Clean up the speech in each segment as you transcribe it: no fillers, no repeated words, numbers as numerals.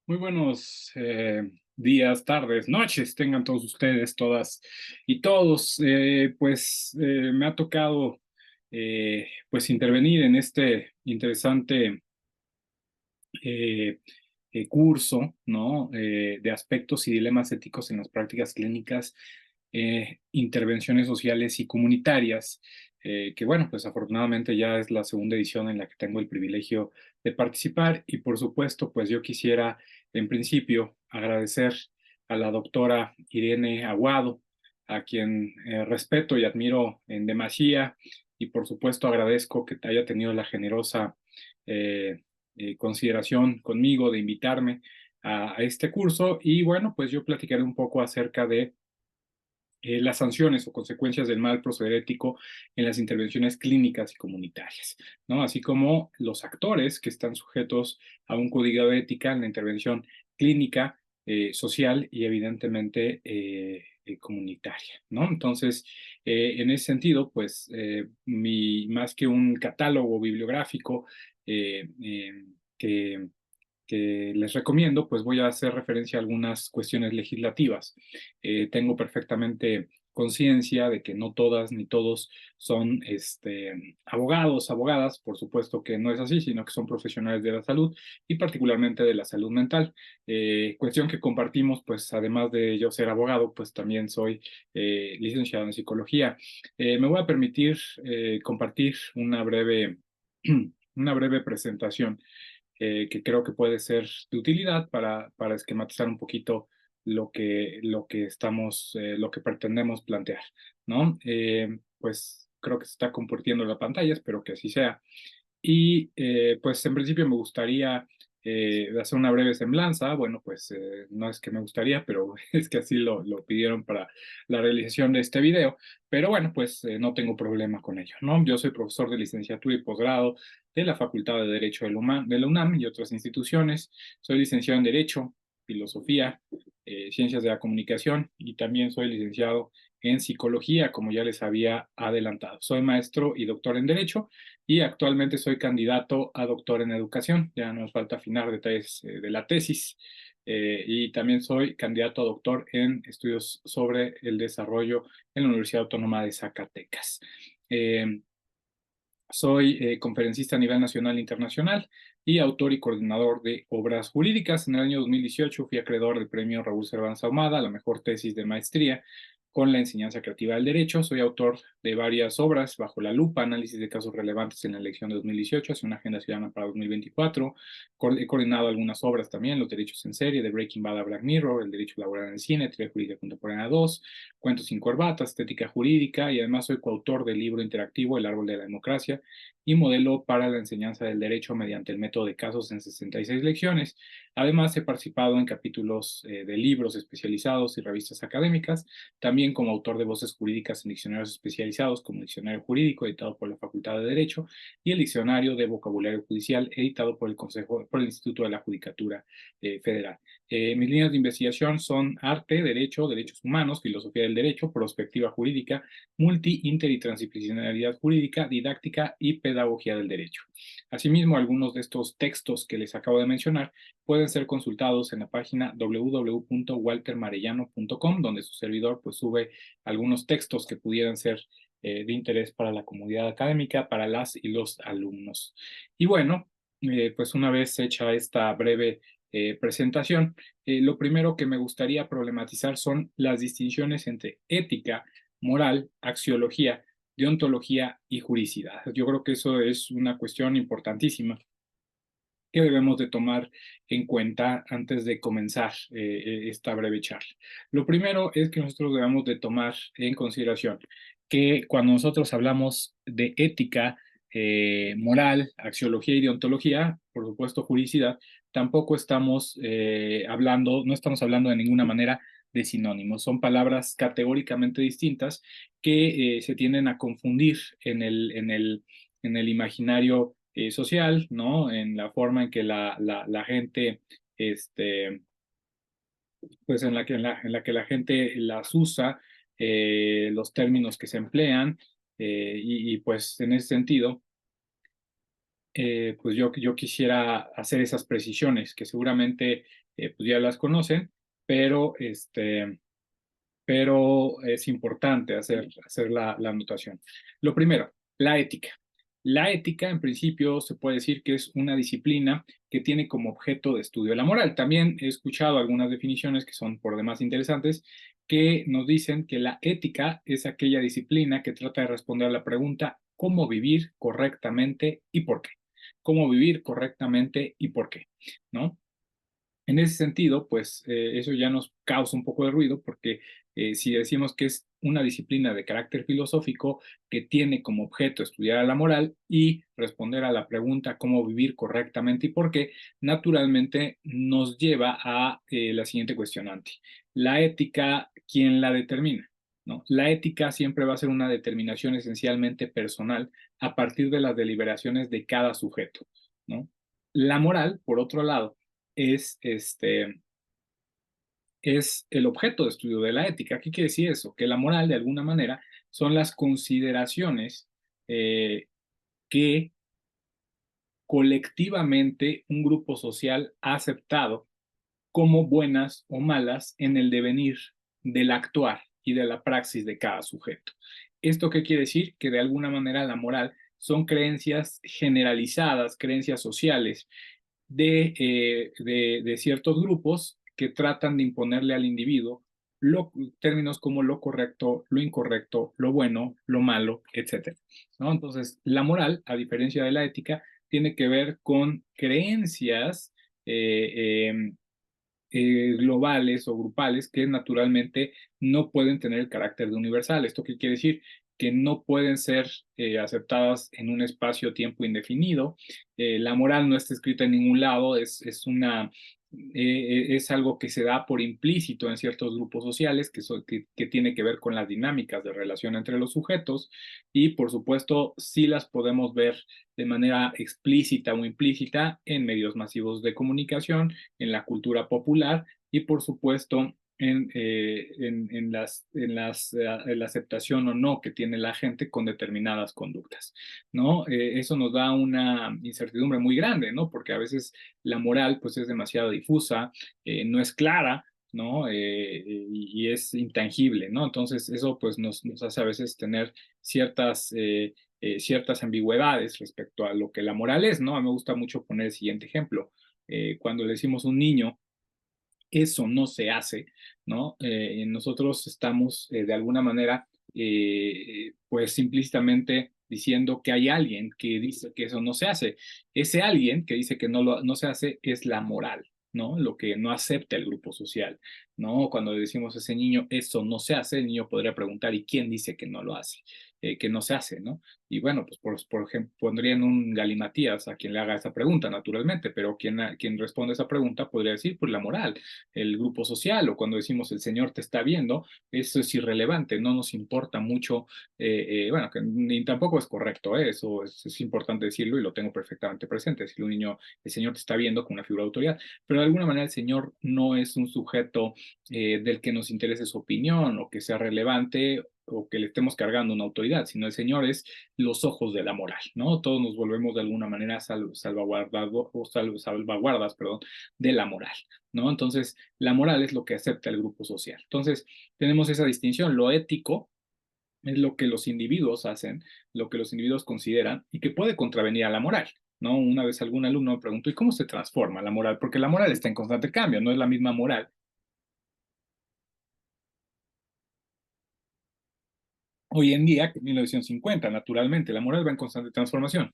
Muy buenos días, tardes, noches, tengan todos ustedes, todas y todos. Me ha tocado pues intervenir en este interesante eh, curso, ¿no? De aspectos y dilemas éticos en las prácticas clínicas, intervenciones sociales y comunitarias, que bueno, pues afortunadamente ya es la segunda edición en la que tengo el privilegio de participar y por supuesto, pues yo quisiera en principio agradecer a la doctora Irene Aguado, a quien respeto y admiro en demasía y por supuesto agradezco que haya tenido la generosa eh, consideración conmigo de invitarme a este curso y bueno, pues yo platicaré un poco acerca de las sanciones o consecuencias del mal proceder ético en las intervenciones clínicas y comunitarias, ¿no? Así como los actores que están sujetos a un código de ética en la intervención clínica, social y evidentemente comunitaria, ¿no? Entonces, en ese sentido, pues, más que un catálogo bibliográfico que les recomiendo, pues voy a hacer referencia a algunas cuestiones legislativas. Tengo perfectamente conciencia de que no todas ni todos son abogados, abogadas, por supuesto que no es así, sino que son profesionales de la salud y particularmente de la salud mental. Cuestión que compartimos, pues además de yo ser abogado, pues también soy licenciado en psicología. Me voy a permitir compartir una breve presentación que creo que puede ser de utilidad para esquematizar un poquito lo que pretendemos plantear, ¿no? Pues creo que se está compartiendo la pantalla, espero que así sea. Y pues en principio me gustaría hacer una breve semblanza. Bueno, pues no es que me gustaría, pero es que así lo pidieron para la realización de este video. Pero bueno, pues no tengo problema con ello, ¿no? Yo soy profesor de licenciatura y posgrado de la Facultad de Derecho de la UNAM y otras instituciones. Soy licenciado en Derecho, Filosofía, Ciencias de la Comunicación y también soy licenciado en Psicología, como ya les había adelantado. Soy maestro y doctor en Derecho y actualmente soy candidato a doctor en educación. Ya nos falta afinar detalles de la tesis. Y también soy candidato a doctor en estudios sobre el desarrollo en la Universidad Autónoma de Zacatecas. Soy conferencista a nivel nacional e internacional y autor y coordinador de obras jurídicas. En el año 2018 fui acreedor del premio Raúl Cervantes Ahumada, la mejor tesis de maestría con la enseñanza creativa del derecho. Soy autor de varias obras, Bajo la lupa, análisis de casos relevantes en la elección de 2018, hacia una agenda ciudadana para 2024. He coordinado algunas obras también, Los derechos en serie, de Breaking Bad a Black Mirror, El derecho laboral en el cine, Teoría jurídica contemporánea 2, Cuentos sin corbata, Estética jurídica, y además soy coautor del libro interactivo El árbol de la democracia y modelo para la enseñanza del derecho mediante el método de casos en 66 lecciones. Además, he participado en capítulos de libros especializados y revistas académicas, también como autor de voces jurídicas en diccionarios especializados como Diccionario Jurídico, editado por la Facultad de Derecho, y el Diccionario de Vocabulario Judicial, editado por el Instituto de la Judicatura Federal. Mis líneas de investigación son arte, derecho, derechos humanos, filosofía del derecho, prospectiva jurídica, multi, inter y transdisciplinaridad jurídica, didáctica y pedagogía del derecho. Asimismo, algunos de estos textos que les acabo de mencionar pueden ser consultados en la página www.waltermarellano.com, donde su servidor pues sube algunos textos que pudieran ser de interés para la comunidad académica, para las y los alumnos. Y bueno, pues una vez hecha esta breve presentación, lo primero que me gustaría problematizar son las distinciones entre ética, moral, axiología, deontología y juridicidad. Yo creo que eso es una cuestión importantísima que debemos de tomar en cuenta antes de comenzar esta breve charla. Lo primero es que nosotros debemos de tomar en consideración que cuando nosotros hablamos de ética, moral, axiología y deontología, por supuesto juridicidad, tampoco estamos no estamos hablando de ninguna manera de sinónimos. Son palabras categóricamente distintas que se tienden a confundir en el imaginario social, ¿no? En la forma en que la gente, este, pues en la que la gente las usa, los términos que se emplean, pues en ese sentido, pues yo quisiera hacer esas precisiones que seguramente pues ya las conocen, pero, pero es importante hacer la anotación. Lo primero, la ética. La ética, en principio, se puede decir que es una disciplina que tiene como objeto de estudio la moral. También he escuchado algunas definiciones que son por demás interesantes, que nos dicen que la ética es aquella disciplina que trata de responder a la pregunta ¿cómo vivir correctamente y por qué? ¿Cómo vivir correctamente y por qué? ¿No? En ese sentido, pues eso ya nos causa un poco de ruido porque si decimos que es una disciplina de carácter filosófico que tiene como objeto estudiar a la moral y responder a la pregunta cómo vivir correctamente y por qué, naturalmente nos lleva a la siguiente cuestionante. La ética, ¿quién la determina? ¿No? La ética siempre va a ser una determinación esencialmente personal a partir de las deliberaciones de cada sujeto, ¿no? La moral, por otro lado, es, es el objeto de estudio de la ética. ¿Qué quiere decir eso? Que la moral, de alguna manera, son las consideraciones que colectivamente un grupo social ha aceptado como buenas o malas en el devenir del actuar y de la praxis de cada sujeto. ¿Esto qué quiere decir? Que de alguna manera la moral son creencias generalizadas, creencias sociales de ciertos grupos que tratan de imponerle al individuo términos como lo correcto, lo incorrecto, lo bueno, lo malo, etcétera, ¿no? Entonces, la moral, a diferencia de la ética, tiene que ver con creencias eh, eh, globales o grupales que naturalmente no pueden tener el carácter de universal. ¿Esto qué quiere decir? Que no pueden ser aceptadas en un espacio-tiempo indefinido. La moral no está escrita en ningún lado, es algo que se da por implícito en ciertos grupos sociales que tiene que ver con las dinámicas de relación entre los sujetos y por supuesto sí las podemos ver de manera explícita o implícita en medios masivos de comunicación, en la cultura popular y por supuesto en la aceptación o no que tiene la gente con determinadas conductas, ¿no? Eso nos da una incertidumbre muy grande, ¿no? Porque a veces la moral pues es demasiado difusa, no es clara, ¿no? Y es intangible, ¿no? Entonces eso pues nos hace a veces tener ciertas ambigüedades respecto a lo que la moral es, ¿no? A mí me gusta mucho poner el siguiente ejemplo. Cuando le decimos a un niño, eso no se hace, ¿no? Nosotros estamos de alguna manera, pues implícitamente diciendo que hay alguien que dice que eso no se hace. Ese alguien que dice que no se hace es la moral, ¿no? Lo que no acepta el grupo social, ¿no? Cuando le decimos a ese niño, eso no se hace, el niño podría preguntar, ¿y quién dice que no lo hace? Que no se hace, ¿no? Y bueno, pues por ejemplo, pondrían un galimatías a quien le haga esa pregunta, naturalmente, pero quien responde esa pregunta podría decir, pues la moral, el grupo social, o cuando decimos el Señor te está viendo, eso es irrelevante, no nos importa mucho, bueno, que ni tampoco es correcto, eso es importante decirlo y lo tengo perfectamente presente, decirle a un niño, el Señor te está viendo con una figura de autoridad, pero de alguna manera el Señor no es un sujeto del que nos interese su opinión o que sea relevante o que le estemos cargando una autoridad, sino el Señor es los ojos de la moral, ¿no? Todos nos volvemos de alguna manera salvaguardas, perdón, de la moral, ¿no? Entonces, la moral es lo que acepta el grupo social. Entonces, tenemos esa distinción. Lo ético es lo que los individuos hacen, lo que los individuos consideran y que puede contravenir a la moral, ¿no? Una vez algún alumno me preguntó, ¿y cómo se transforma la moral? Porque la moral está en constante cambio, no es la misma moral hoy en día que en 1950, naturalmente. La moral va en constante transformación.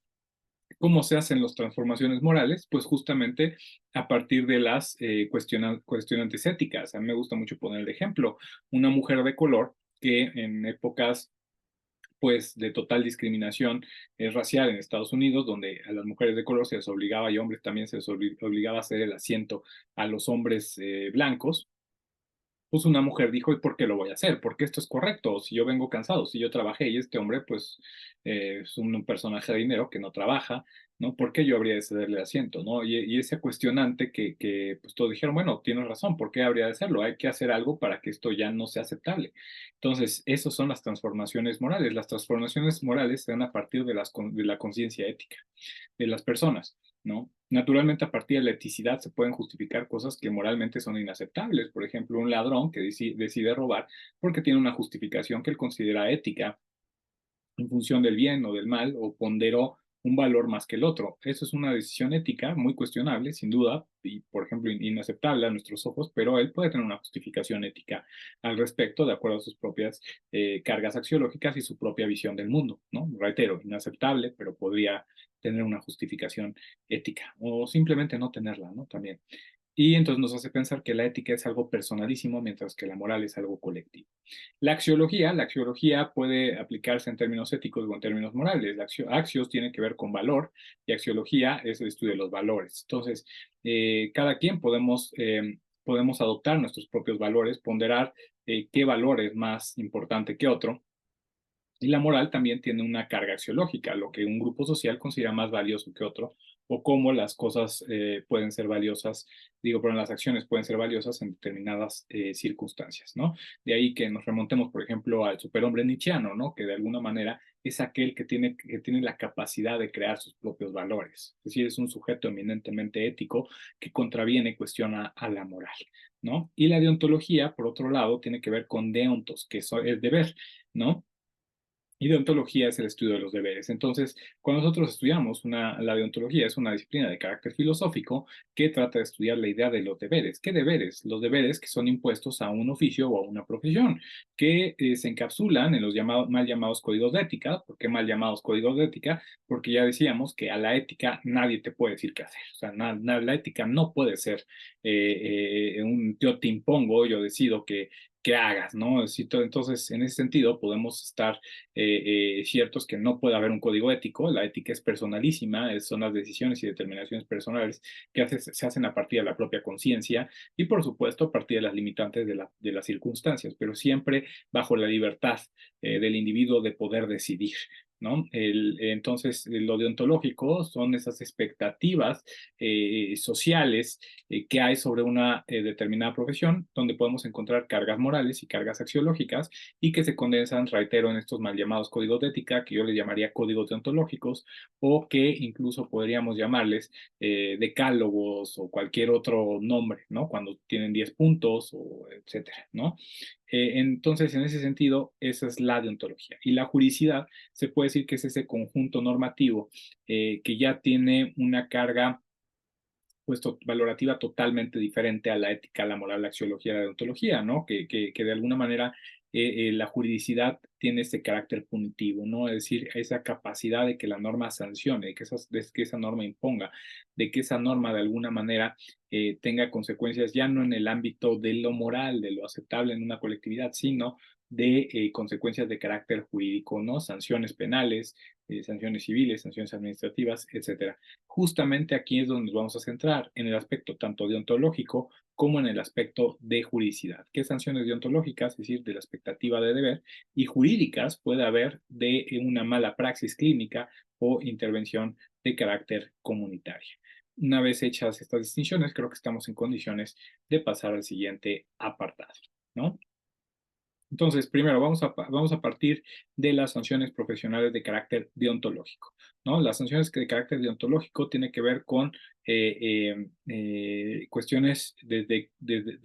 ¿Cómo se hacen las transformaciones morales? Pues justamente a partir de las cuestionantes éticas. A mí me gusta mucho poner el ejemplo. Una mujer de color que en épocas pues de total discriminación racial en Estados Unidos, donde a las mujeres de color se les obligaba y hombres también se les obligaba a hacer el asiento a los hombres blancos, pues una mujer dijo, ¿y por qué lo voy a hacer? Porque esto es correcto, si yo vengo cansado, si yo trabajé y este hombre, pues, es un personaje de dinero que no trabaja, ¿no? ¿Por qué yo habría de cederle asiento, no? Y ese cuestionante pues todos dijeron, bueno, tienes razón, ¿por qué habría de hacerlo? Hay que hacer algo para que esto ya no sea aceptable. Entonces, esas son las transformaciones morales. Las transformaciones morales se dan a partir de la conciencia ética de las personas, ¿no? Naturalmente, a partir de la eticidad se pueden justificar cosas que moralmente son inaceptables. Por ejemplo, un ladrón que decide robar porque tiene una justificación que él considera ética en función del bien o del mal, o ponderó un valor más que el otro. Eso es una decisión ética muy cuestionable, sin duda, y por ejemplo inaceptable a nuestros ojos, pero él puede tener una justificación ética al respecto, de acuerdo a sus propias cargas axiológicas y su propia visión del mundo, ¿no? Reitero, inaceptable, pero podría tener una justificación ética, o simplemente no tenerla, ¿no? También. Y entonces nos hace pensar que la ética es algo personalísimo, mientras que la moral es algo colectivo. La axiología puede aplicarse en términos éticos o en términos morales. Axios tiene que ver con valor y axiología es el estudio de los valores. Entonces, cada quien podemos adoptar nuestros propios valores, ponderar qué valor es más importante que otro. Y la moral también tiene una carga axiológica, lo que un grupo social considera más valioso que otro, o cómo las cosas pueden ser valiosas, pero las acciones pueden ser valiosas en determinadas circunstancias, ¿no? De ahí que nos remontemos, por ejemplo, al superhombre nietzscheano, ¿no? Que de alguna manera es aquel que tiene la capacidad de crear sus propios valores. Es decir, es un sujeto eminentemente ético que contraviene, cuestiona a la moral, ¿no? Y la deontología, por otro lado, tiene que ver con deontos, que es deber, ¿no? Y deontología es el estudio de los deberes. Entonces, cuando nosotros estudiamos la deontología, es una disciplina de carácter filosófico que trata de estudiar la idea de los deberes. ¿Qué deberes? Los deberes que son impuestos a un oficio o a una profesión, que se encapsulan en los mal llamados códigos de ética. ¿Por qué mal llamados códigos de ética? Porque ya decíamos que a la ética nadie te puede decir qué hacer. O sea, la ética no puede ser yo te impongo, yo decido que hagas, ¿no? Entonces, en ese sentido, podemos estar ciertos que no puede haber un código ético. La ética es personalísima, son las decisiones y determinaciones personales que se hacen a partir de la propia conciencia y, por supuesto, a partir de las limitantes de las circunstancias, pero siempre bajo la libertad del individuo de poder decidir, ¿no? Entonces, lo deontológico son esas expectativas sociales que hay sobre una determinada profesión, donde podemos encontrar cargas morales y cargas axiológicas y que se condensan, reitero, en estos mal llamados códigos de ética, que yo les llamaría códigos deontológicos, o que incluso podríamos llamarles decálogos o cualquier otro nombre, ¿no? Cuando tienen 10 puntos, o etcétera, ¿no? Entonces, en ese sentido, esa es la deontología. Y la juridicidad se puede decir que es ese conjunto normativo que ya tiene una carga pues valorativa totalmente diferente a la ética, la moral, la axiología, la deontología, ¿no? Que de alguna manera la juridicidad tiene ese carácter punitivo, ¿no? Es decir, esa capacidad de que la norma sancione, de que esa norma imponga, de que esa norma de alguna manera tenga consecuencias ya no en el ámbito de lo moral, de lo aceptable en una colectividad, sino de consecuencias de carácter jurídico, ¿no? Sanciones penales, sanciones civiles, sanciones administrativas, etcétera. Justamente aquí es donde nos vamos a centrar, en el aspecto tanto deontológico como en el aspecto de juridicidad. ¿Qué sanciones deontológicas, es decir, de la expectativa de deber, y jurídicas puede haber de una mala praxis clínica o intervención de carácter comunitario? Una vez hechas estas distinciones, creo que estamos en condiciones de pasar al siguiente apartado, ¿no? Entonces, primero vamos a partir de las sanciones profesionales de carácter deontológico, ¿no? Las sanciones de carácter deontológico tienen que ver con cuestiones de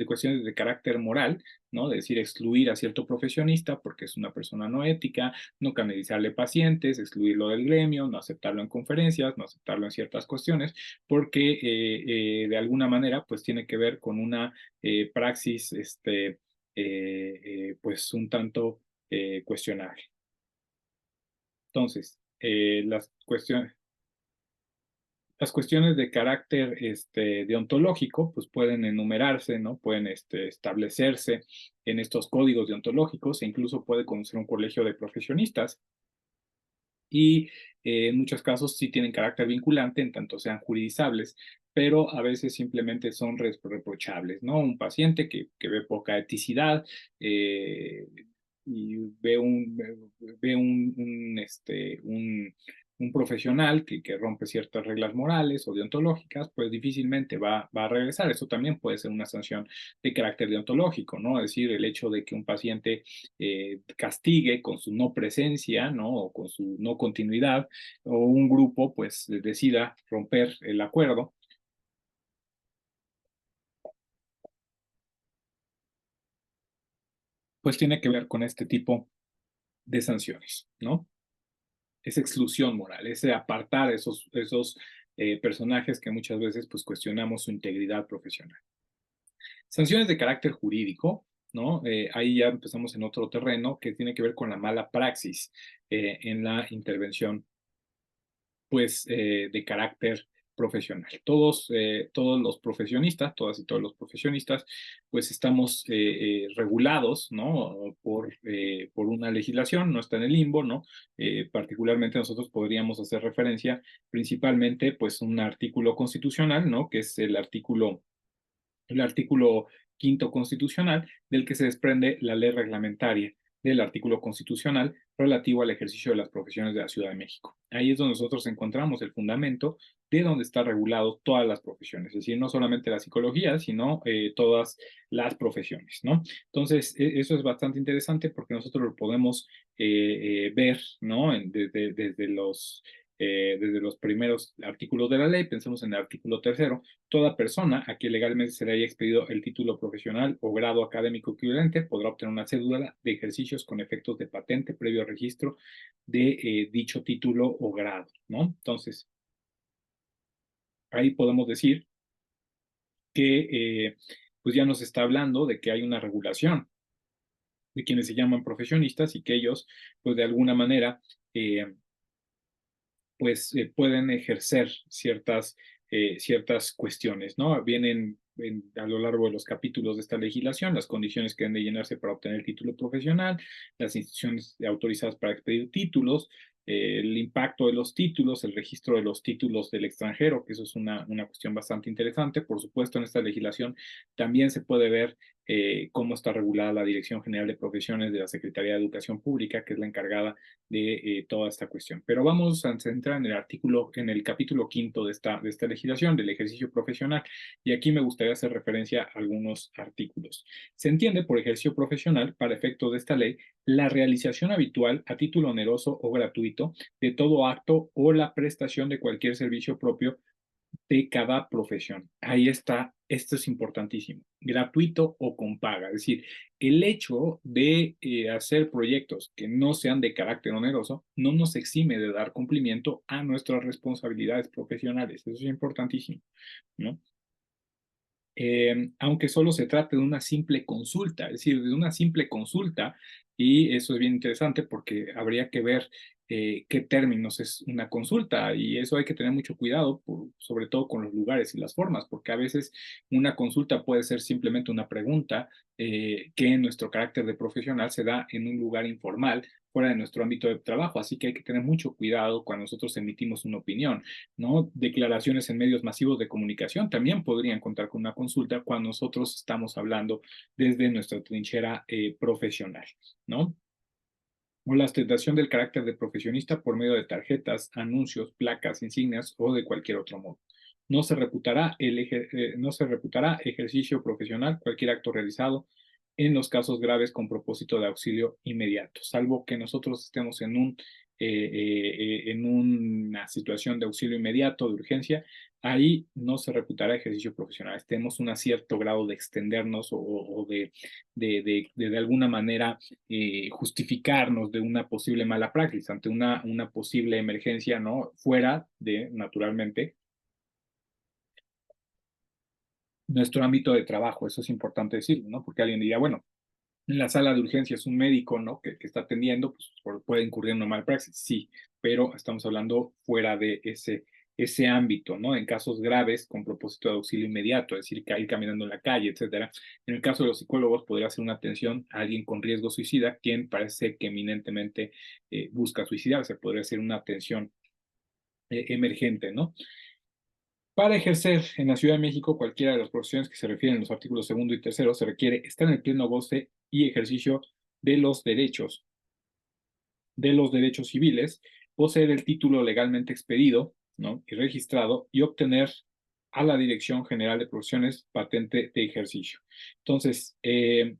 cuestiones de carácter moral, ¿no? Es decir, excluir a cierto profesionista porque es una persona no ética, no canalizarle pacientes, excluirlo del gremio, no aceptarlo en conferencias, no aceptarlo en ciertas cuestiones, porque de alguna manera, pues tiene que ver con una praxis, pues un tanto cuestionable. Entonces, las cuestiones de carácter deontológico, pues pueden enumerarse, ¿no? Pueden establecerse en estos códigos deontológicos e incluso puede conocer un colegio de profesionistas. Y En muchos casos sí tienen carácter vinculante, en tanto sean juridizables, pero a veces simplemente son reprochables, ¿no? Un paciente que ve poca eticidad, y ve un profesional que rompe ciertas reglas morales o deontológicas, pues difícilmente va a regresar. Eso también puede ser una sanción de carácter deontológico, ¿no? Es decir, el hecho de que un paciente castigue con su no presencia, ¿no? O con su no continuidad, o un grupo, pues, decida romper el acuerdo, pues tiene que ver con este tipo de sanciones, ¿no? Esa exclusión moral, ese apartar esos personajes que muchas veces pues cuestionamos su integridad profesional. Sanciones de carácter jurídico, ¿no? Ahí ya empezamos en otro terreno que tiene que ver con la mala praxis en la intervención pues de carácter profesional. Todos los profesionistas, todas y todos los profesionistas, pues estamos regulados, ¿no? Por una legislación, no está en el limbo, ¿no? Particularmente nosotros podríamos hacer referencia principalmente, pues, un artículo constitucional, ¿no? Que es el artículo quinto constitucional, del que se desprende la ley reglamentaria del artículo constitucional relativo al ejercicio de las profesiones de la Ciudad de México. Ahí es donde nosotros encontramos el fundamento de donde está regulado todas las profesiones, es decir, no solamente la psicología, sino todas las profesiones, ¿no? Entonces, eso es bastante interesante porque nosotros lo podemos ver, ¿no? Desde los primeros artículos de la ley, pensemos en el artículo tercero, toda persona a quien legalmente se le haya expedido el título profesional o grado académico equivalente podrá obtener una cédula de ejercicios con efectos de patente previo registro de dicho título o grado, ¿no? Entonces, ahí podemos decir que pues ya nos está hablando de que hay una regulación de quienes se llaman profesionistas y que ellos, pues de alguna manera, pues pueden ejercer ciertas cuestiones, ¿no? Vienen a lo largo de los capítulos de esta legislación las condiciones que deben de llenarse para obtener el título profesional, las instituciones autorizadas para expedir títulos, el impacto de los títulos, el registro de los títulos del extranjero, que eso es una cuestión bastante interesante. Por supuesto, en esta legislación también se puede ver cómo está regulada la Dirección General de Profesiones de la Secretaría de Educación Pública, que es la encargada de toda esta cuestión. Pero vamos a centrar en el capítulo quinto de esta legislación del ejercicio profesional, y aquí me gustaría hacer referencia a algunos artículos. Se entiende por ejercicio profesional, para efecto de esta ley, la realización habitual a título oneroso o gratuito de todo acto o la prestación de cualquier servicio propio de cada profesión. Ahí está, esto es importantísimo, gratuito o con paga. Es decir, el hecho de hacer proyectos que no sean de carácter oneroso no nos exime de dar cumplimiento a nuestras responsabilidades profesionales. Eso es importantísimo, ¿no? Aunque solo se trate de una simple consulta, es decir, de una simple consulta, y eso es bien interesante porque habría que ver qué términos es una consulta, y eso hay que tener mucho cuidado, sobre todo con los lugares y las formas, porque a veces una consulta puede ser simplemente una pregunta que en nuestro carácter de profesional se da en un lugar informal, fuera de nuestro ámbito de trabajo, así que hay que tener mucho cuidado cuando nosotros emitimos una opinión, ¿no? Declaraciones en medios masivos de comunicación también podrían contar con una consulta cuando nosotros estamos hablando desde nuestra trinchera profesional, ¿no? O la ostentación del carácter de profesionista por medio de tarjetas, anuncios, placas, insignias o de cualquier otro modo. No se reputará ejercicio profesional cualquier acto realizado en los casos graves con propósito de auxilio inmediato, salvo que nosotros estemos en una situación de auxilio inmediato, de urgencia. Ahí no se reputará ejercicio profesional. Tenemos un cierto grado de extendernos o de alguna manera justificarnos de una posible mala praxis ante una posible emergencia, ¿no? Fuera de, naturalmente, nuestro ámbito de trabajo. Eso es importante decirlo, ¿no? Porque alguien diría, bueno, en la sala de urgencias un médico, ¿no? Que está atendiendo, pues puede incurrir en una mala praxis, sí, pero estamos hablando fuera de ese ámbito, ¿no? En casos graves con propósito de auxilio inmediato, es decir, ir caminando en la calle, etcétera. En el caso de los psicólogos, podría ser una atención a alguien con riesgo suicida, quien parece que eminentemente busca suicidarse, podría ser una atención emergente, ¿no? Para ejercer en la Ciudad de México cualquiera de las profesiones que se refieren en los artículos segundo y tercero, se requiere estar en el pleno goce y ejercicio de los derechos civiles, poseer el título legalmente expedido, ¿no? Y registrado y obtener a la Dirección General de Profesiones patente de ejercicio. Entonces, eso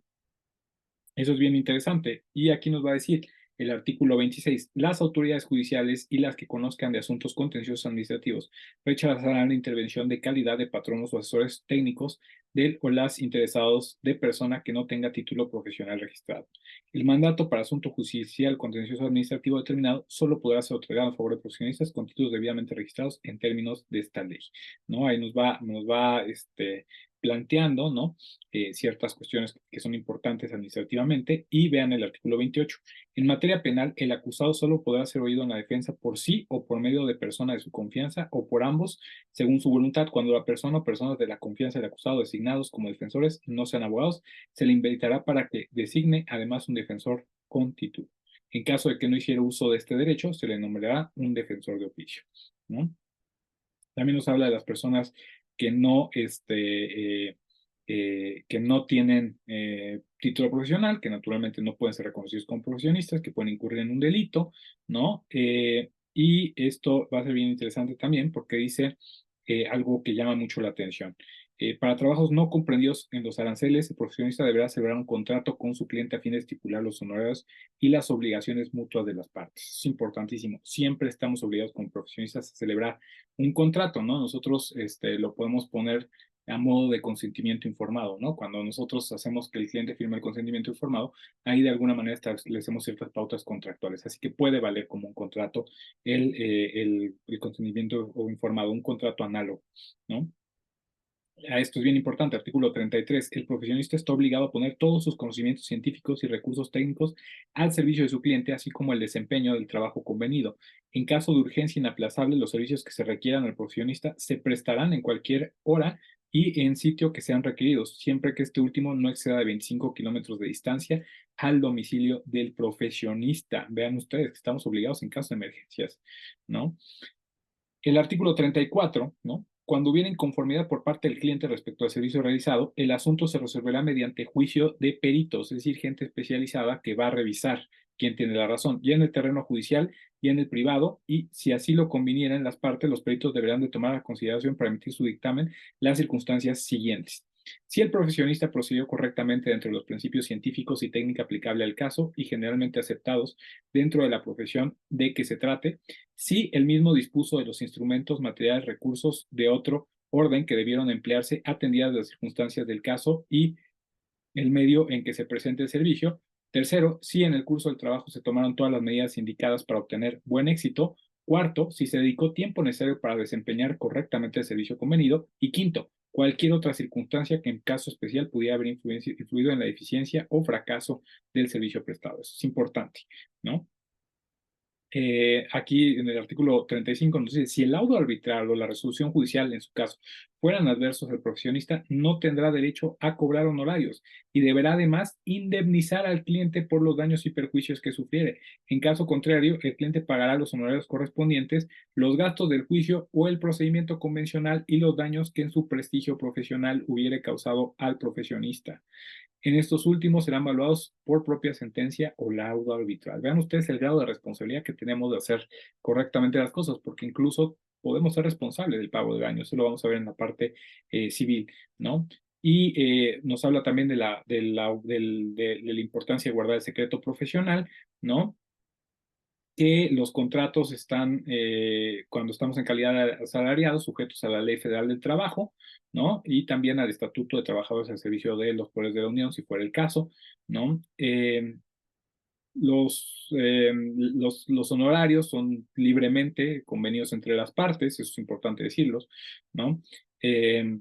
es bien interesante. Y aquí nos va a decir el artículo 26, las autoridades judiciales y las que conozcan de asuntos contenciosos administrativos rechazarán la intervención de calidad de patronos o asesores técnicos del o las interesados de persona que no tenga título profesional registrado. El mandato para asunto judicial contencioso administrativo determinado solo podrá ser otorgado a favor de profesionistas con títulos debidamente registrados en términos de esta ley, ¿no? Ahí nos va planteando, ¿no? Ciertas cuestiones que son importantes administrativamente y vean el artículo 28. En materia penal, el acusado solo podrá ser oído en la defensa por sí o por medio de persona de su confianza o por ambos, según su voluntad. Cuando la persona o personas de la confianza del acusado designados como defensores no sean abogados, se le invitará para que designe además un defensor con título. En caso de que no hiciera uso de este derecho, se le nombrará un defensor de oficio, ¿no? También nos habla de las personas que no tienen título profesional, que naturalmente no pueden ser reconocidos como profesionistas, que pueden incurrir en un delito, ¿no? Y esto va a ser bien interesante también porque dice algo que llama mucho la atención. Para trabajos no comprendidos en los aranceles, el profesionista deberá celebrar un contrato con su cliente a fin de estipular los honorarios y las obligaciones mutuas de las partes. Es importantísimo. Siempre estamos obligados como profesionistas a celebrar un contrato, ¿no? Nosotros lo podemos poner a modo de consentimiento informado, ¿no? Cuando nosotros hacemos que el cliente firme el consentimiento informado, ahí de alguna manera establecemos ciertas pautas contractuales, así que puede valer como un contrato el consentimiento o informado, un contrato análogo, ¿no? Esto es bien importante, artículo 33. El profesionista está obligado a poner todos sus conocimientos científicos y recursos técnicos al servicio de su cliente, así como el desempeño del trabajo convenido. En caso de urgencia inaplazable, los servicios que se requieran al profesionista se prestarán en cualquier hora y en sitio que sean requeridos, siempre que este último no exceda de 25 kilómetros de distancia al domicilio del profesionista. Vean ustedes que estamos obligados en caso de emergencias, ¿no? El artículo 34, ¿no? Cuando hubiera inconformidad por parte del cliente respecto al servicio realizado, el asunto se resolverá mediante juicio de peritos, es decir, gente especializada que va a revisar quién tiene la razón, ya en el terreno judicial y en el privado, y si así lo convinieran las partes, los peritos deberán de tomar a consideración para emitir su dictamen las circunstancias siguientes. Si el profesionista procedió correctamente dentro de los principios científicos y técnica aplicable al caso y generalmente aceptados dentro de la profesión de que se trate, si el mismo dispuso de los instrumentos, materiales, recursos de otro orden que debieron emplearse atendidas las circunstancias del caso y el medio en que se presente el servicio. Tercero, si en el curso del trabajo se tomaron todas las medidas indicadas para obtener buen éxito. Cuarto, si se dedicó tiempo necesario para desempeñar correctamente el servicio convenido. Y quinto, cualquier otra circunstancia que en caso especial pudiera haber influido en la eficiencia o fracaso del servicio prestado. Eso es importante, ¿no? Aquí en el artículo 35 nos dice, si el laudo arbitral o la resolución judicial en su caso fueran adversos al profesionista, no tendrá derecho a cobrar honorarios y deberá además indemnizar al cliente por los daños y perjuicios que sufriere. En caso contrario, el cliente pagará los honorarios correspondientes, los gastos del juicio o el procedimiento convencional y los daños que en su prestigio profesional hubiere causado al profesionista. En estos últimos serán evaluados por propia sentencia o laudo arbitral. Vean ustedes el grado de responsabilidad que tenemos de hacer correctamente las cosas, porque incluso podemos ser responsables del pago de daños. Eso lo vamos a ver en la parte civil, ¿no? Y nos habla también de la importancia de guardar el secreto profesional, ¿no? Que los contratos están, cuando estamos en calidad de asalariados, sujetos a la Ley Federal del Trabajo, ¿no? Y también al Estatuto de Trabajadores al Servicio de los Poderes de la Unión, si fuera el caso, ¿no? Los honorarios son libremente convenidos entre las partes, eso es importante decirlos, ¿no? Eh,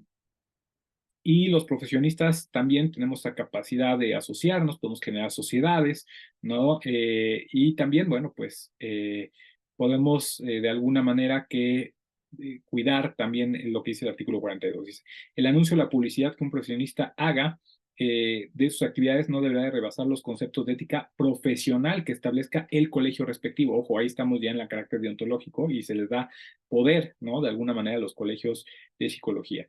y los profesionistas también tenemos la capacidad de asociarnos, podemos generar sociedades, ¿no? Y también, bueno, pues podemos de alguna manera cuidar también lo que dice el artículo 42. Dice, el anuncio o la publicidad que un profesionista haga de sus actividades no deberá de rebasar los conceptos de ética profesional que establezca el colegio respectivo. Ojo, ahí estamos ya en el carácter deontológico y se les da poder, ¿no? De alguna manera a los colegios de psicología,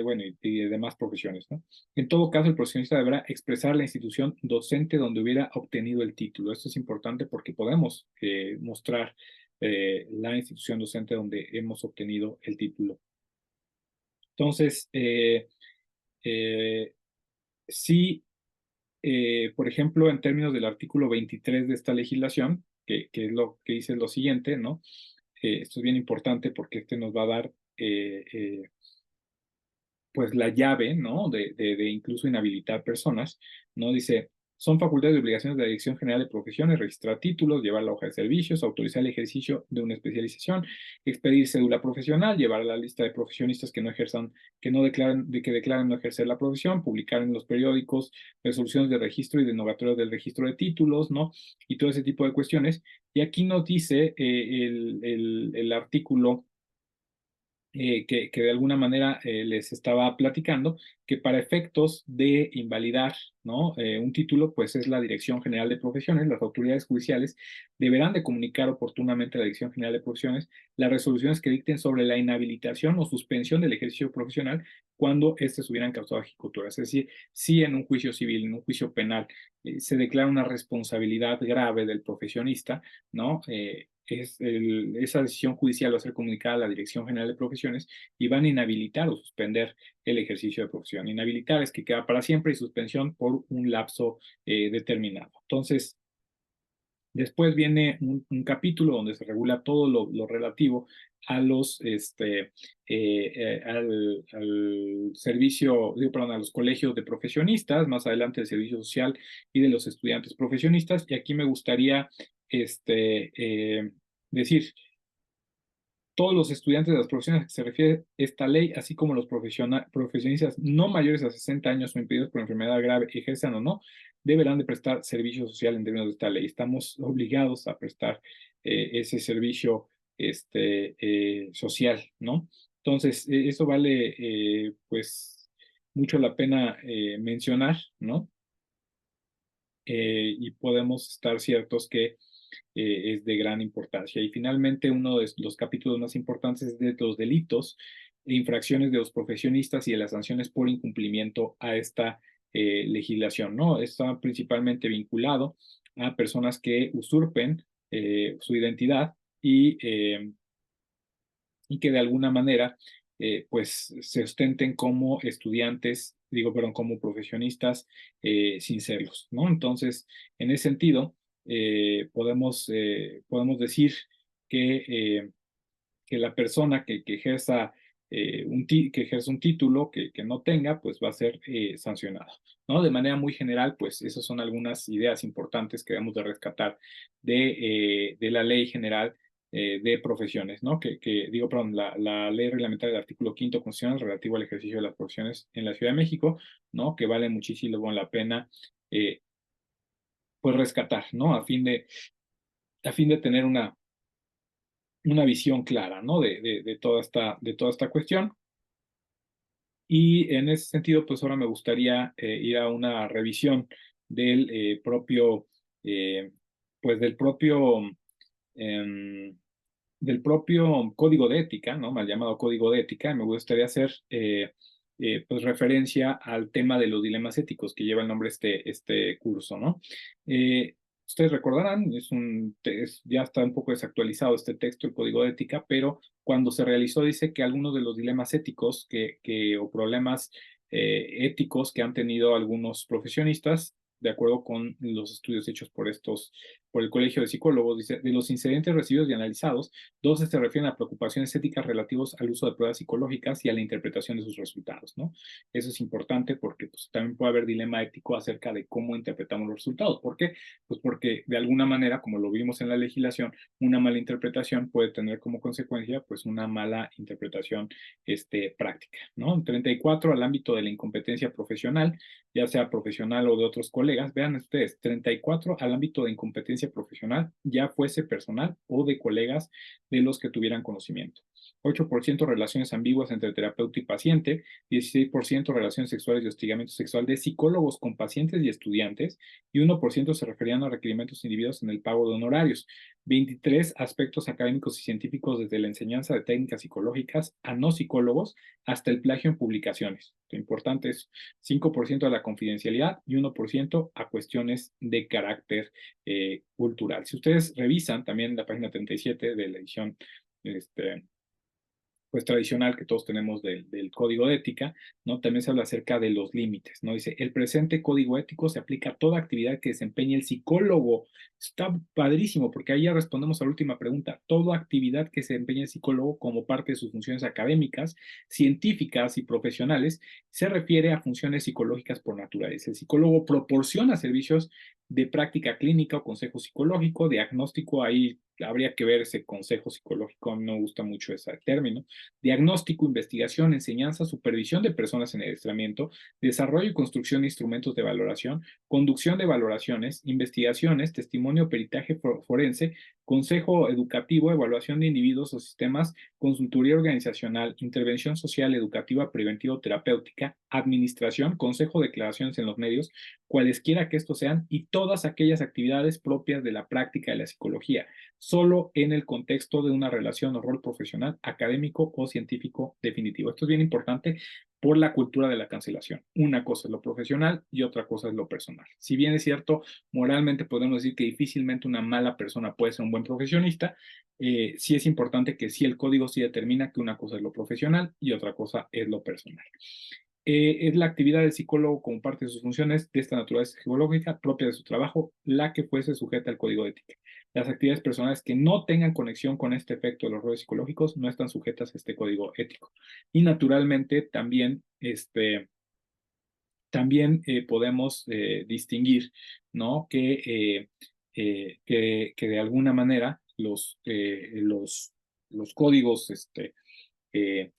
bueno, y de demás profesiones, ¿no? En todo caso, el profesionista deberá expresar la institución docente donde hubiera obtenido el título. Esto es importante porque podemos mostrar la institución docente donde hemos obtenido el título. Entonces, sí, por ejemplo, en términos del artículo 23 de esta legislación, que es lo que dice lo siguiente, ¿no? Esto es bien importante porque este nos va a dar pues la llave, ¿no? De incluso inhabilitar personas, ¿no? Dice, son facultades y obligaciones de la Dirección General de Profesiones, registrar títulos, llevar la hoja de servicios, autorizar el ejercicio de una especialización, expedir cédula profesional, llevar la lista de profesionistas que no ejerzan, que no declaren, que declaren no ejercer la profesión, publicar en los periódicos resoluciones de registro y denovatorios del registro de títulos, ¿no? Y todo ese tipo de cuestiones. Y aquí nos dice el artículo que de alguna manera les estaba platicando, que para efectos de invalidar, ¿no? Un título, pues es la Dirección General de Profesiones, las autoridades judiciales deberán de comunicar oportunamente a la Dirección General de Profesiones las resoluciones que dicten sobre la inhabilitación o suspensión del ejercicio profesional cuando éstas hubieran causado ejecutoras. Es decir, si en un juicio civil, en un juicio penal, se declara una responsabilidad grave del profesionista, ¿no? Esa decisión judicial va a ser comunicada a la Dirección General de Profesiones y van a inhabilitar o suspender el ejercicio de profesión. Inhabilitar es que queda para siempre y suspensión por un lapso determinado. Entonces, después viene capítulo donde se regula todo lo relativo a los, al servicio, digo, perdón, a los colegios de profesionistas, más adelante el servicio social y de los estudiantes profesionistas. Y aquí me gustaría decir, todos los estudiantes de las profesiones a que se refiere esta ley, así como los profesionistas no mayores a 60 años o impedidos por enfermedad grave, ejerzan o no, deberán de prestar servicio social en términos de esta ley. Estamos obligados a prestar ese servicio social, ¿no? Entonces, eso vale pues mucho la pena mencionar, ¿no? Y podemos estar ciertos que es de gran importancia. Y finalmente, uno de los capítulos más importantes es de los delitos e infracciones de los profesionistas y de las sanciones por incumplimiento a esta legislación, ¿no? Está principalmente vinculado a personas que usurpen su identidad y que de alguna manera pues se ostenten como estudiantes, digo, perdón, como profesionistas sin serlos, ¿no? Entonces, en ese sentido, podemos decir que, que la persona que ejerza que ejerza un título que no tenga, pues va a ser sancionado, ¿no? De manera muy general, pues esas son algunas ideas importantes que debemos de rescatar de la ley general de profesiones, ¿no? Digo, perdón, la ley reglamentaria del artículo 5º constitucional relativo al ejercicio de las profesiones en la Ciudad de México, ¿no? Que vale muchísimo la pena, pues rescatar, ¿no? A fin de tener una visión clara, ¿no? De toda esta cuestión. Y en ese sentido, pues ahora me gustaría ir a una revisión del propio, eh, pues em, del propio código de ética, ¿no? Mal llamado código de ética. Y me gustaría hacer, pues referencia al tema de los dilemas éticos que lleva el nombre este curso, ¿no? Ustedes recordarán, ya está un poco desactualizado este texto, el código de ética, pero cuando se realizó dice que algunos de los dilemas éticos o problemas éticos que han tenido algunos profesionistas, de acuerdo con los estudios hechos por el Colegio de Psicólogos, dice, de los incidentes recibidos y analizados, dos se refieren a preocupaciones éticas relativas al uso de pruebas psicológicas y a la interpretación de sus resultados, ¿no? Eso es importante porque pues, también puede haber dilema ético acerca de cómo interpretamos los resultados. ¿Por qué? Pues porque de alguna manera, como lo vimos en la legislación, una mala interpretación puede tener como consecuencia pues una mala interpretación práctica, ¿no? 34, al ámbito de la incompetencia profesional, ya sea profesional o de otros colegas. Vean ustedes, 34 al ámbito de incompetencia profesional, ya fuese personal o de colegas de los que tuvieran conocimiento. 8% relaciones ambiguas entre terapeuta y paciente, 16% relaciones sexuales y hostigamiento sexual de psicólogos con pacientes y estudiantes, y 1% se referían a requerimientos individuos en el pago de honorarios. 23 aspectos académicos y científicos desde la enseñanza de técnicas psicológicas a no psicólogos hasta el plagio en publicaciones. Lo importante es 5% a la confidencialidad y 1% a cuestiones de carácter cultural. Si ustedes revisan también la página 37 de la edición pues tradicional que todos tenemos del código de ética, ¿no? También se habla acerca de los límites, ¿no? Dice, el presente código ético se aplica a toda actividad que desempeñe el psicólogo. Está padrísimo, porque ahí ya respondemos a la última pregunta. Toda actividad que se desempeñe el psicólogo como parte de sus funciones académicas, científicas y profesionales, se refiere a funciones psicológicas por naturaleza. El psicólogo proporciona servicios de práctica clínica o consejo psicológico, diagnóstico, ahí habría que ver ese consejo psicológico, no me gusta mucho ese término, diagnóstico, investigación, enseñanza, supervisión de personas en adiestramiento, desarrollo y construcción de instrumentos de valoración, conducción de valoraciones, investigaciones, testimonio, peritaje forense, consejo educativo, evaluación de individuos o sistemas, consultoría organizacional, intervención social, educativa, preventiva o terapéutica, administración, consejo, declaraciones en los medios, cualesquiera que estos sean, y todas aquellas actividades propias de la práctica de la psicología, solo en el contexto de una relación o rol profesional, académico o científico definitivo. Esto es bien importante por la cultura de la cancelación. Una cosa es lo profesional y otra cosa es lo personal. Si bien es cierto, moralmente podemos decir que difícilmente una mala persona puede ser un buen profesionista, sí es importante que sí el código sí determina que una cosa es lo profesional y otra cosa es lo personal. Es la actividad del psicólogo como parte de sus funciones de esta naturaleza psicológica propia de su trabajo, la que fuese sujeta al código de ética. Las actividades personales que no tengan conexión con este efecto de los roles psicológicos no están sujetas a este código ético. Y naturalmente también, podemos distinguir, ¿no? Que de alguna manera los códigos eh,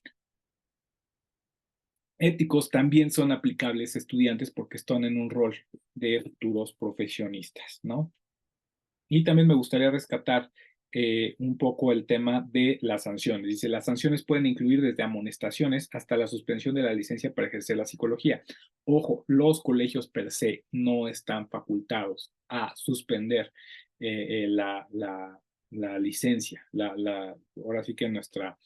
éticos también son aplicables a estudiantes porque están en un rol de futuros profesionistas, ¿no? Y también me gustaría rescatar un poco el tema de las sanciones. Dice, las sanciones pueden incluir desde amonestaciones hasta la suspensión de la licencia para ejercer la psicología. Ojo, los colegios per se no están facultados a suspender la licencia, ahora sí que nuestra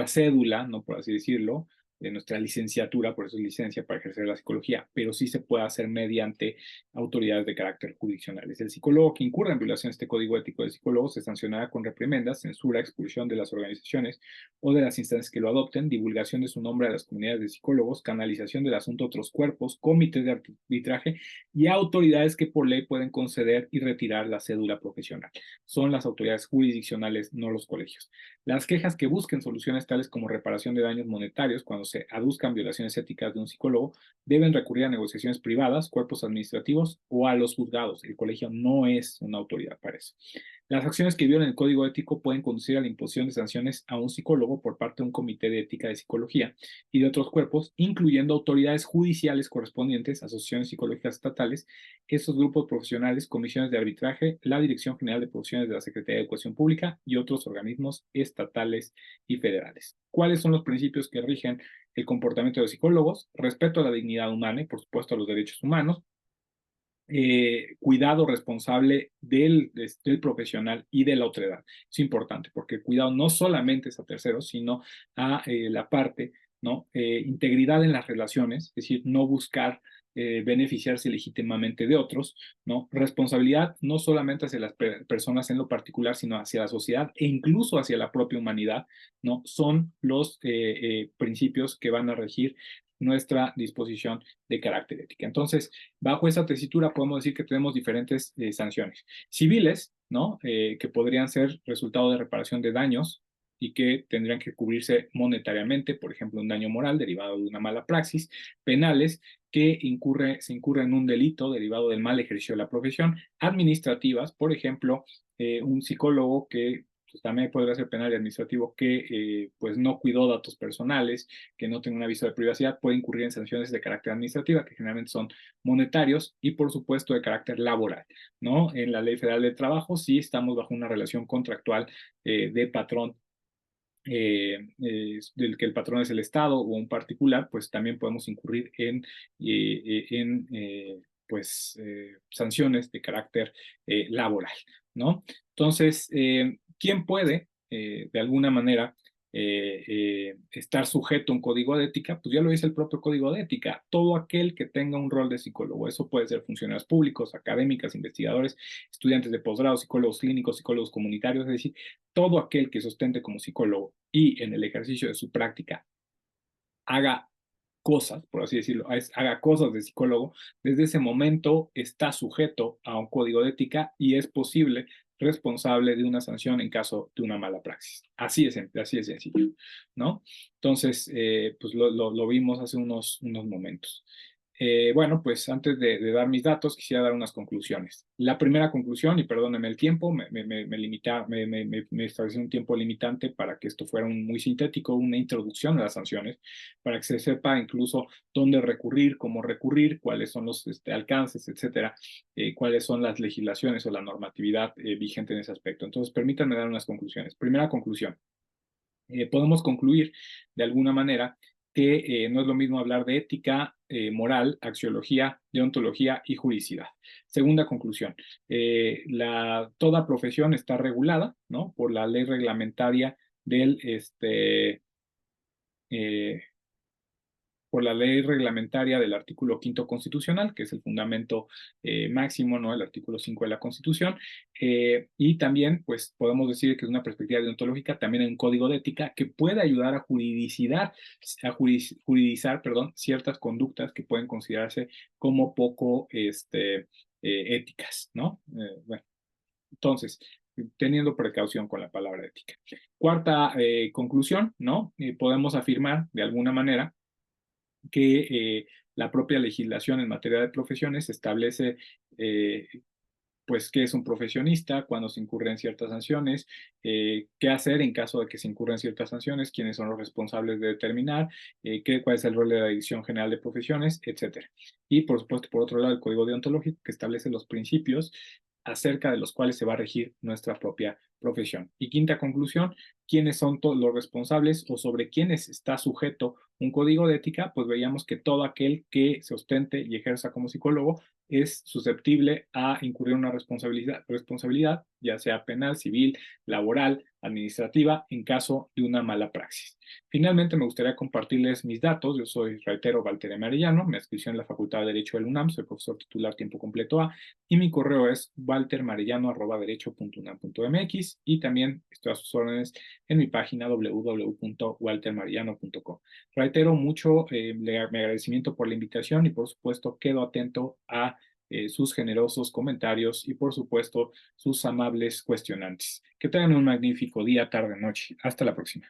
cédula, ¿no? Por así decirlo, de nuestra licenciatura, por eso es licencia para ejercer la psicología, pero sí se puede hacer mediante autoridades de carácter jurisdiccionales. El psicólogo que incurra en violación de este código ético de psicólogos se sancionará con reprimendas, censura, expulsión de las organizaciones o de las instancias que lo adopten, divulgación de su nombre a las comunidades de psicólogos, canalización del asunto a otros cuerpos, comités de arbitraje y autoridades que por ley pueden conceder y retirar la cédula profesional. Son las autoridades jurisdiccionales, no los colegios. Las quejas que busquen soluciones tales como reparación de daños monetarios cuando se aduzcan violaciones éticas de un psicólogo deben recurrir a negociaciones privadas, cuerpos administrativos o a los juzgados. El colegio no es una autoridad para eso. Las acciones que violen el código ético pueden conducir a la imposición de sanciones a un psicólogo por parte de un comité de ética de psicología y de otros cuerpos, incluyendo autoridades judiciales correspondientes, asociaciones psicológicas estatales, estos grupos profesionales, comisiones de arbitraje, la Dirección General de Profesiones de la Secretaría de Educación Pública y otros organismos estatales y federales. ¿Cuáles son los principios que rigen el comportamiento de los psicólogos? Respeto a la dignidad humana y, por supuesto, a los derechos humanos. Cuidado responsable del profesional y de la otredad. Es importante porque el cuidado no solamente es a terceros, sino a la parte, ¿no? Integridad en las relaciones, es decir, no buscar beneficiarse legítimamente de otros, ¿no? Responsabilidad no solamente hacia las personas en lo particular, sino hacia la sociedad e incluso hacia la propia humanidad, ¿no? Son los principios que van a regir nuestra disposición de carácter ética. Entonces, bajo esa tesitura podemos decir que tenemos diferentes sanciones civiles, ¿no? Que podrían ser resultado de reparación de daños y que tendrían que cubrirse monetariamente, por ejemplo, un daño moral derivado de una mala praxis, penales que se incurre en un delito derivado del mal ejercicio de la profesión, administrativas, por ejemplo, un psicólogo que pues, también podría ser penal y administrativo que pues no cuidó datos personales, que no tenga un aviso de privacidad, puede incurrir en sanciones de carácter administrativa, que generalmente son monetarios y por supuesto de carácter laboral, ¿no? En la Ley Federal del Trabajo sí estamos bajo una relación contractual de patrón del que el patrón es el Estado o un particular, pues también podemos incurrir en pues, sanciones de carácter laboral, ¿no? Entonces, ¿quién puede, de alguna manera, estar sujeto a un código de ética? Pues ya lo dice el propio código de ética, todo aquel que tenga un rol de psicólogo, eso puede ser funcionarios públicos, académicas, investigadores, estudiantes de posgrado, psicólogos clínicos, psicólogos comunitarios, es decir, todo aquel que sostente como psicólogo y en el ejercicio de su práctica haga cosas, por así decirlo, haga cosas de psicólogo, desde ese momento está sujeto a un código de ética y es posible responsable de una sanción en caso de una mala praxis. Así es sencillo, ¿no? Entonces, pues lo vimos hace unos momentos. Bueno, pues antes de dar mis datos, quisiera dar unas conclusiones. La primera conclusión, y perdónenme el tiempo, me establecí un tiempo limitante para que esto fuera muy sintético, una introducción a las sanciones, para que se sepa incluso dónde recurrir, cómo recurrir, cuáles son los alcances, etcétera, cuáles son las legislaciones o la normatividad vigente en ese aspecto. Entonces, permítanme dar unas conclusiones. Primera conclusión. Podemos concluir de alguna manera que no es lo mismo hablar de ética, moral, axiología, deontología y juridicidad. Segunda conclusión, toda profesión está regulada, ¿no?, por la ley reglamentaria del, eh, por la ley reglamentaria del artículo quinto constitucional, que es el fundamento máximo, ¿no?, el artículo 5 de la Constitución, y también, pues, podemos decir que es una perspectiva deontológica, también hay un código de ética que puede ayudar a juridizar, perdón, ciertas conductas que pueden considerarse como poco éticas, ¿no? Bueno, entonces, teniendo precaución con la palabra ética. Cuarta conclusión, ¿no? Podemos afirmar de alguna manera que la propia legislación en materia de profesiones establece pues qué es un profesionista, cuándo se incurren ciertas sanciones, qué hacer en caso de que se incurran ciertas sanciones, quiénes son los responsables de determinar, cuál es el rol de la Dirección General de Profesiones, etcétera. Y por supuesto, por otro lado, el Código Deontológico que establece los principios acerca de los cuales se va a regir nuestra propia profesión. Y quinta conclusión, quiénes son todos los responsables o sobre quiénes está sujeto un código de ética, pues veíamos que todo aquel que se ostente y ejerza como psicólogo es susceptible a incurrir en una responsabilidad, ya sea penal, civil, laboral, administrativa, en caso de una mala praxis. Finalmente, me gustaría compartirles mis datos. Yo soy Reitero Walter M. Arellano, me inscripción en la Facultad de Derecho del UNAM, soy profesor titular tiempo completo A, y mi correo es waltermarellano@derecho.unam.mx, y también estoy a sus órdenes en mi página www.waltermarellano.com. Reitero mucho mi agradecimiento por la invitación y por supuesto quedo atento a sus generosos comentarios y por supuesto sus amables cuestionantes. Que tengan un magnífico día, tarde, noche. Hasta la próxima.